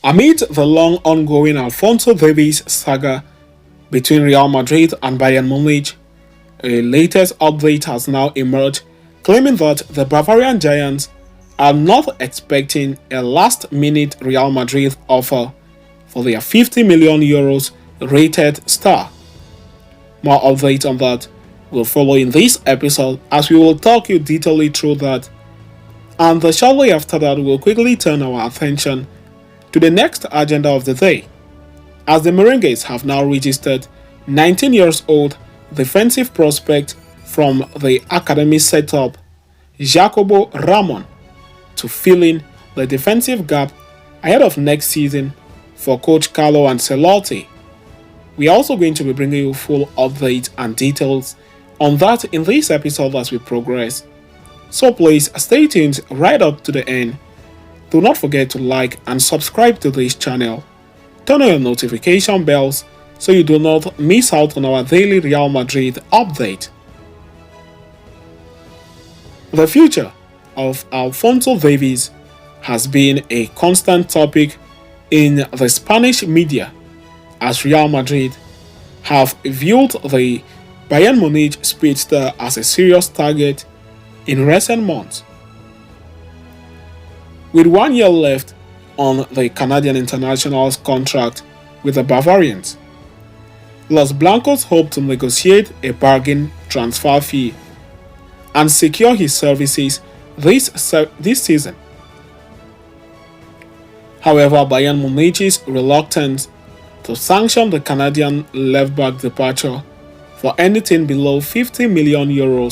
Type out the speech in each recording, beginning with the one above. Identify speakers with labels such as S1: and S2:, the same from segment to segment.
S1: Amid the long ongoing Alphonso Davies saga between Real Madrid and Bayern Munich, a latest update has now emerged claiming that the Bavarian Giants are not expecting a last-minute Real Madrid offer for their €50 million rated star. More updates on that will follow in this episode as we will talk you detailedly through that, and shortly after that we'll quickly turn our attention to the next agenda of the day, as the Merengues have now registered 19 years old defensive prospect from the academy setup, Jacobo Ramon, to fill in the defensive gap ahead of next season for coach Carlo Ancelotti. We are also going to be bringing you full updates and details on that in this episode as we progress. So please stay tuned right up to the end. Do not forget to like and subscribe to this channel. Turn on your notification bells so you do not miss out on our daily Real Madrid update. The future of Alphonso Davies has been a constant topic in the Spanish media, as Real Madrid have viewed the Bayern Munich speedster as a serious target in recent months. With 1 year left on the Canadian international's contract with the Bavarians, Los Blancos hope to negotiate a bargain transfer fee and secure his services this season. However, Bayern Munich's reluctance to sanction the Canadian left-back departure for anything below €50 million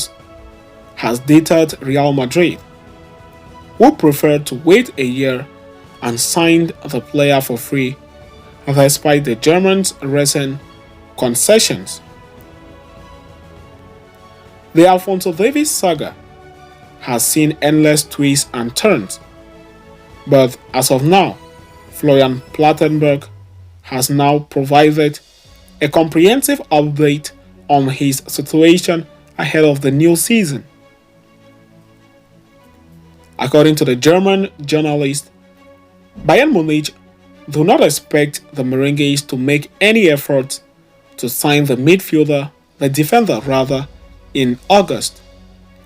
S1: has deterred Real Madrid, who preferred to wait a year and signed the player for free despite the Germans' recent concessions. The Alphonso Davies saga has seen endless twists and turns, but as of now, Florian Plettenberg has now provided a comprehensive update on his situation ahead of the new season. According to the German journalist, Bayern Munich do not expect the Merengues to make any effort to sign the defender rather, in August,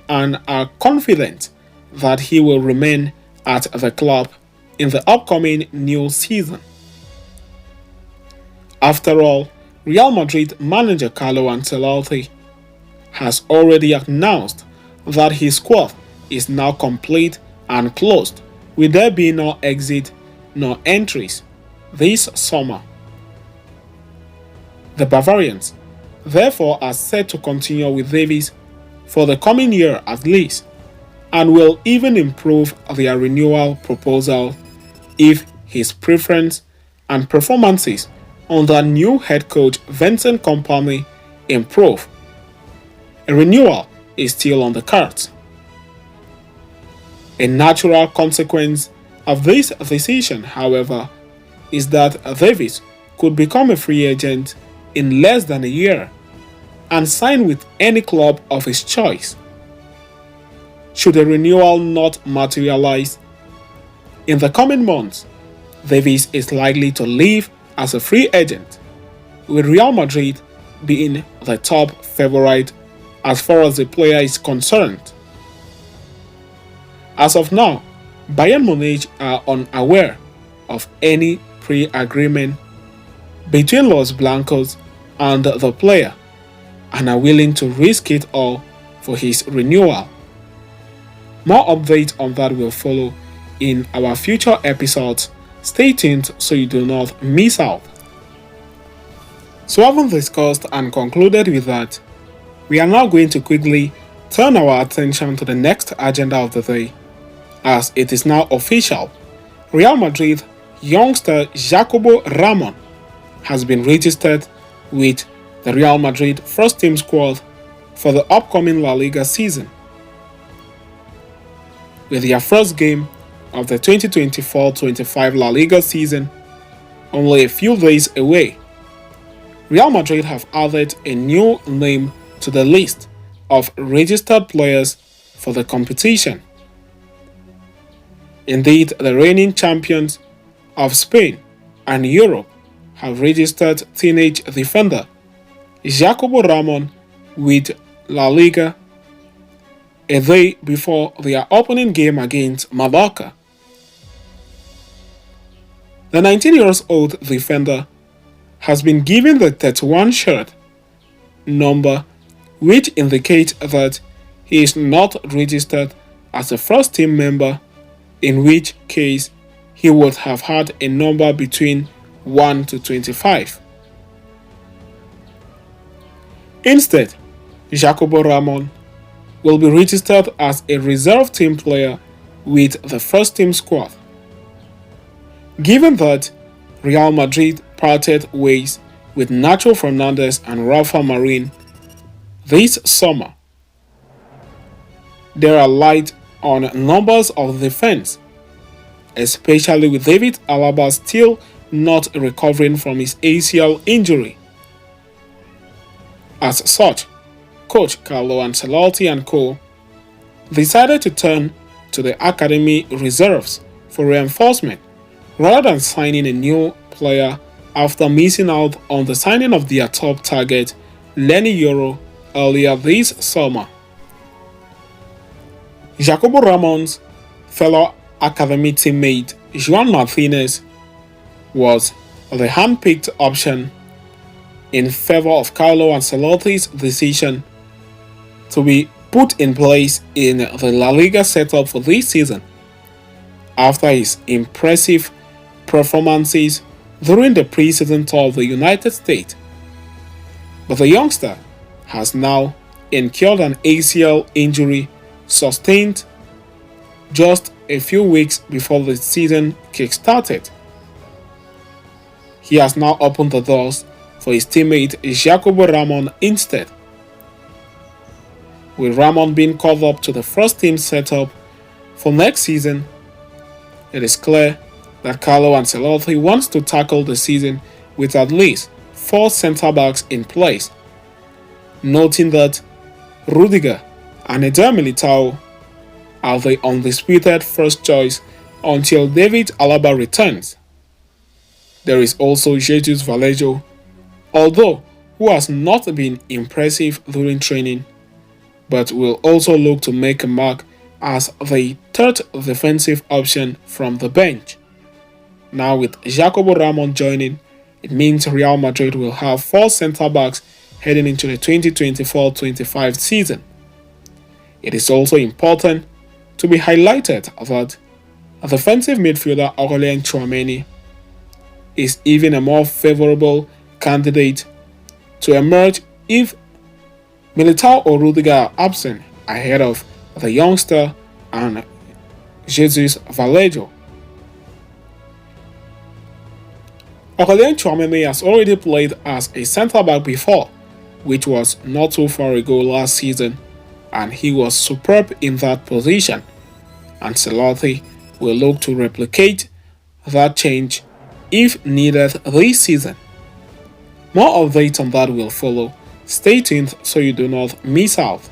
S1: and are confident that he will remain at the club in the upcoming new season. After all, Real Madrid manager Carlo Ancelotti has already announced that his squad is now complete and closed, with there being no exit nor entries this summer. The Bavarians, therefore, are set to continue with Davies for the coming year at least, and will even improve their renewal proposal if his preference and performances under new head coach Vincent Kompany improve. A renewal is still on the cards. A natural consequence of this decision, however, is that Davies could become a free agent in less than a year and sign with any club of his choice. Should a renewal not materialize in the coming months, Davies is likely to leave as a free agent, with Real Madrid being the top favorite as far as the player is concerned. As of now, Bayern Munich are unaware of any pre-agreement between Los Blancos and the player and are willing to risk it all for his renewal. More updates on that will follow in our future episodes. Stay tuned so you do not miss out. So having discussed and concluded with that, we are now going to quickly turn our attention to the next agenda of the day, as it is now official. Real Madrid youngster Jacobo Ramon has been registered with the Real Madrid first team squad for the upcoming La Liga season. With their first game of the 2024-25 La Liga season only a few days away, Real Madrid have added a new name to the list of registered players for the competition. Indeed, the reigning champions of Spain and Europe have registered teenage defender Jacobo Ramon with La Liga a day before their opening game against Mallorca. The 19-year-old defender has been given the 31 shirt number, which indicates that he is not registered as a first team member, in which case he would have had a number between 1 to 25. Instead, Jacobo Ramon will be registered as a reserve team player with the first team squad. Given that Real Madrid parted ways with Nacho Fernandez and Rafa Marín this summer, there are light on numbers of defense, especially with David Alaba still not recovering from his ACL injury. As such, coach Carlo Ancelotti and co. decided to turn to the academy reserves for reinforcement rather than signing a new player after missing out on the signing of their top target, Lenny Yoro, earlier this summer. Jacobo Ramon's fellow academy teammate Joan Martinez was the hand-picked option in favor of Carlo Ancelotti's decision to be put in place in the La Liga setup for this season after his impressive performances during the pre-season tour of the United States. But the youngster has now incurred an ACL injury sustained just a few weeks before the season kick-started. He has now opened the doors for his teammate Jacobo Ramon instead. With Ramon being called up to the first team setup for next season, it is clear that Carlo Ancelotti wants to tackle the season with at least 4 centre-backs in place, noting that Rudiger and Eder Militao are the undisputed first choice until David Alaba returns. There is also Jesus Vallejo, although who has not been impressive during training, but will also look to make a mark as the third defensive option from the bench. Now with Jacobo Ramon joining, it means Real Madrid will have 4 centre-backs heading into the 2024-25 season. It is also important to be highlighted that defensive midfielder Aurelien Tchouameni is even a more favourable candidate to emerge if Militao or Rudiger are absent ahead of the Youngstar and Jesus Vallejo. Aurelien Tchouameni has already played as a centre-back before, which was not too far ago last season, and he was superb in that position. Ancelotti will look to replicate that change if needed this season. More updates on that will follow. Stay tuned so you do not miss out.